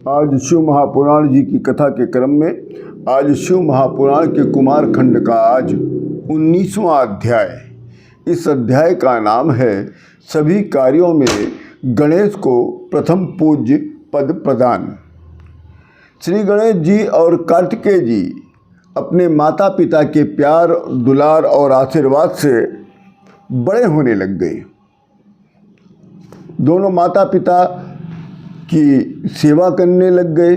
आज शिव महापुराण जी की कथा के क्रम में आज शिव महापुराण के कुमार खंड का आज 19वां अध्याय। इस अध्याय का नाम है सभी कार्यों में गणेश को प्रथम पूज्य पद प्रदान। श्री गणेश जी और कार्तिकेय जी अपने माता पिता के प्यार, दुलार और आशीर्वाद से बड़े होने लग गए। दोनों माता पिता की सेवा करने लग गए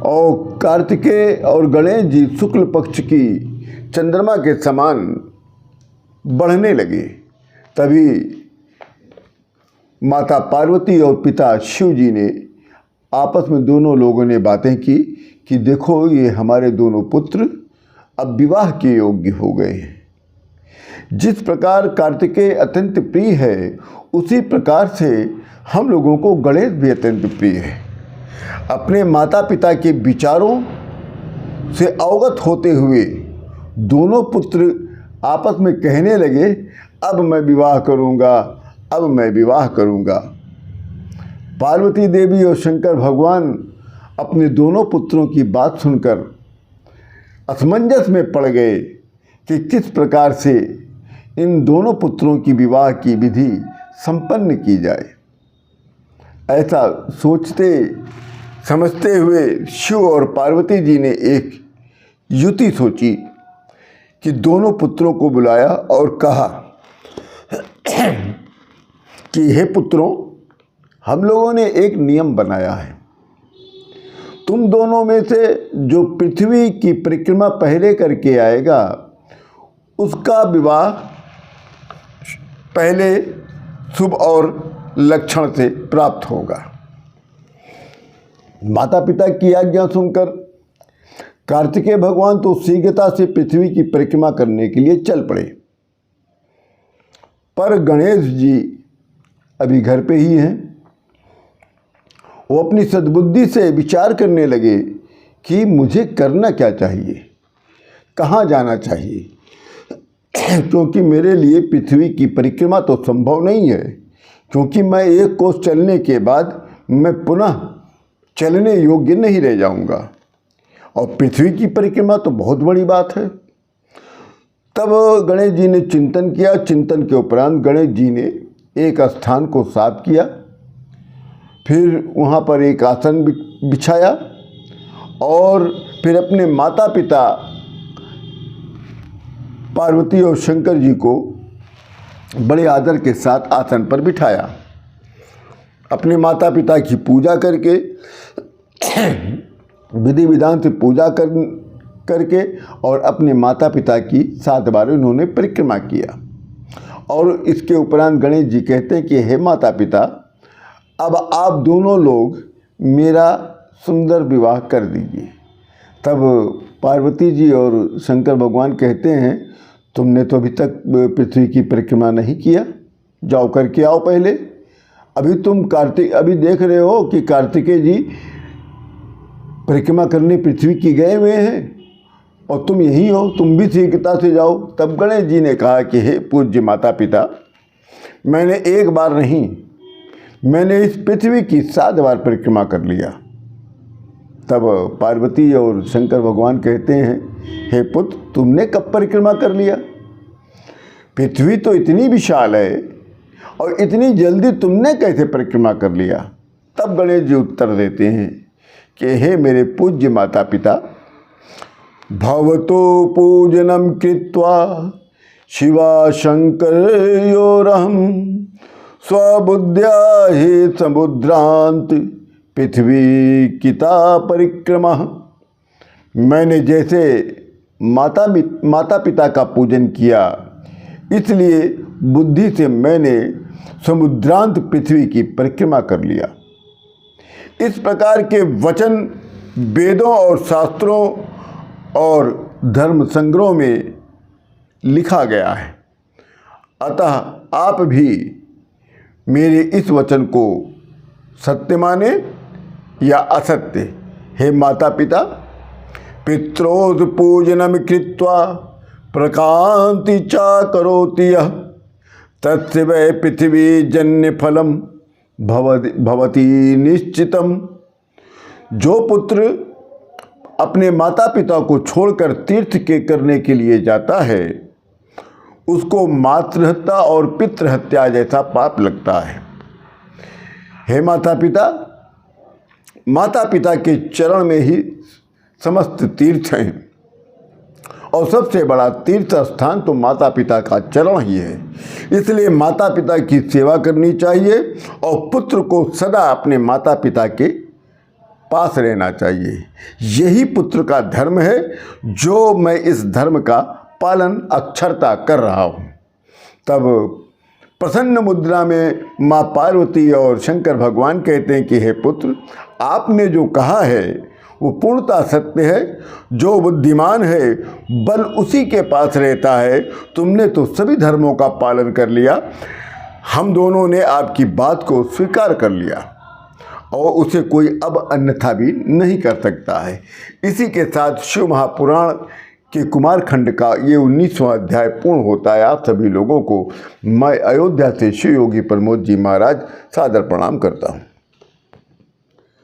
और कार्तिकेय और गणेश जी शुक्ल पक्ष की चंद्रमा के समान बढ़ने लगे। तभी माता पार्वती और पिता शिव जी ने आपस में दोनों लोगों ने बातें की कि देखो ये हमारे दोनों पुत्र अब विवाह के योग्य हो गए हैं। जिस प्रकार कार्तिकेय अत्यंत प्रिय है उसी प्रकार से हम लोगों को गणेश भी अत्यंत प्रिय है। अपने माता पिता के विचारों से अवगत होते हुए दोनों पुत्र आपस में कहने लगे, अब मैं विवाह करूंगा, अब मैं विवाह करूंगा। पार्वती देवी और शंकर भगवान अपने दोनों पुत्रों की बात सुनकर असमंजस में पड़ गए कि किस प्रकार से इन दोनों पुत्रों की विवाह की विधि संपन्न की जाए। ऐसा सोचते समझते हुए शिव और पार्वती जी ने एक युति सोची कि दोनों पुत्रों को बुलाया और कहा कि हे पुत्रों, हम लोगों ने एक नियम बनाया है। तुम दोनों में से जो पृथ्वी की परिक्रमा पहले करके आएगा उसका विवाह पहले शुभ और लक्षण से प्राप्त होगा। माता पिता की आज्ञा सुनकर कार्तिकेय भगवान तो शीघ्रता से पृथ्वी की परिक्रमा करने के लिए चल पड़े, पर गणेश जी अभी घर पे ही हैं। वो अपनी सद्बुद्धि से विचार करने लगे कि मुझे करना क्या चाहिए, कहाँ जाना चाहिए, क्योंकि मेरे लिए पृथ्वी की परिक्रमा तो संभव नहीं है, क्योंकि मैं एक कोस चलने के बाद मैं पुनः चलने योग्य नहीं रह जाऊंगा और पृथ्वी की परिक्रमा तो बहुत बड़ी बात है। तब गणेश जी ने चिंतन किया। चिंतन के उपरांत गणेश जी ने एक स्थान को साफ किया, फिर वहाँ पर एक आसन बिछाया और फिर अपने माता पिता पार्वती और शंकर जी को बड़े आदर के साथ आसन पर बिठाया। अपने माता पिता की पूजा करके विधि विधान से पूजा करके और अपने माता पिता की 7 बार उन्होंने परिक्रमा किया। और इसके उपरांत गणेश जी कहते हैं कि हे माता पिता, अब आप दोनों लोग मेरा सुंदर विवाह कर दीजिए। तब पार्वती जी और शंकर भगवान कहते हैं, तुमने तो अभी तक पृथ्वी की परिक्रमा नहीं किया, जाओ करके आओ पहले। अभी देख रहे हो कि कार्तिकेय जी परिक्रमा करने पृथ्वी की गए हुए हैं और तुम यही हो, तुम भी शीघ्रता से जाओ। तब गणेश जी ने कहा कि हे पूज्य माता पिता, मैंने एक बार नहीं, मैंने इस पृथ्वी की 7 बार परिक्रमा कर लिया। तब पार्वती और शंकर भगवान कहते हैं, हे पुत्र, तुमने कब परिक्रमा कर लिया? पृथ्वी तो इतनी विशाल है और इतनी जल्दी तुमने कैसे परिक्रमा कर लिया? तब गणेश जी उत्तर देते हैं कि हे मेरे पूज्य माता पिता, भवतो पूजनम कृत्वा शिवा शंकरयोरहं स्वबुद्ध्या हे समुद्रांत पृथ्वी किता परिक्रमा। मैंने जैसे माता पिता का पूजन किया, इसलिए बुद्धि से मैंने समुद्रांत पृथ्वी की परिक्रमा कर लिया। इस प्रकार के वचन वेदों और शास्त्रों और धर्म संग्रहों में लिखा गया है। अतः आप भी मेरे इस वचन को सत्य माने या असत्य। हे माता पिता, पित्रोद पूजनम कृत्वा प्रकांति चा करोति यः तस्य वै पृथ्वी जन्य फलम भवति निश्चितम। जो पुत्र अपने माता पिता को छोड़कर तीर्थ के करने के लिए जाता है उसको मातृहत्या और पितृहत्या जैसा पाप लगता है। हे माता पिता, माता पिता के चरण में ही समस्त तीर्थ हैं और सबसे बड़ा तीर्थ स्थान तो माता पिता का चरण ही है। इसलिए माता पिता की सेवा करनी चाहिए और पुत्र को सदा अपने माता पिता के पास रहना चाहिए। यही पुत्र का धर्म है, जो मैं इस धर्म का पालन अक्षरता कर रहा हूँ। तब प्रसन्न मुद्रा में माँ पार्वती और शंकर भगवान कहते हैं कि हे पुत्र, आपने जो कहा है वो पूर्णतः सत्य है। जो बुद्धिमान है बल उसी के पास रहता है। तुमने तो सभी धर्मों का पालन कर लिया, हम दोनों ने आपकी बात को स्वीकार कर लिया और उसे कोई अब अन्यथा भी नहीं कर सकता है। इसी के साथ शिव महापुराण के कुमारखंड का ये 19वां अध्याय पूर्ण होता है। आप सभी लोगों को मैं अयोध्या से शिव योगी प्रमोद जी महाराज सादर प्रणाम करता हूँ।